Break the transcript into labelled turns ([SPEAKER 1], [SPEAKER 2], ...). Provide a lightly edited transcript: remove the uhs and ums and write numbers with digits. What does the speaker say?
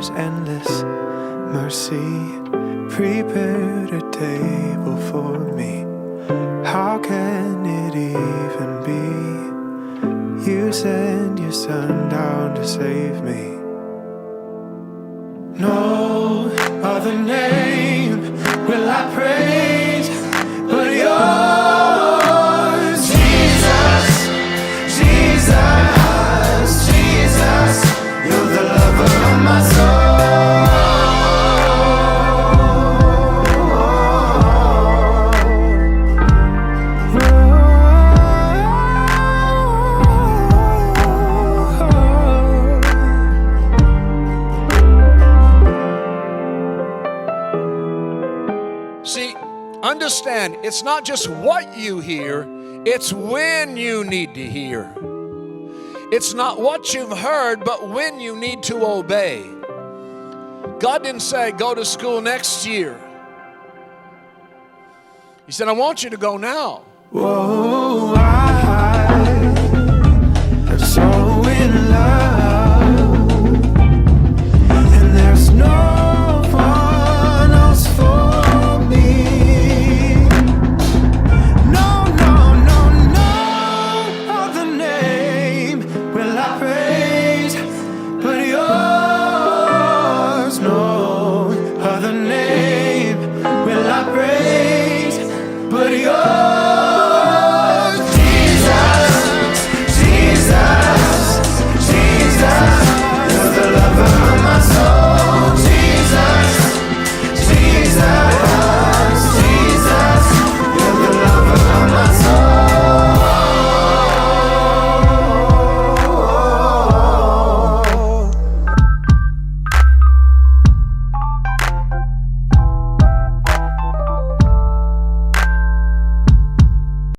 [SPEAKER 1] love's endless mercy prepared a table for me. How can it even be? You send your son down to save me. No other name will I praise but yours. Jesus, Jesus, Jesus, you're the lover of my soul.
[SPEAKER 2] See, understand, it's not just what you hear, it's when you need to hear. It's not what you've heard, but when you need to obey. God didn't say, go to school next year. He said, I want you to go now.
[SPEAKER 1] Whoa,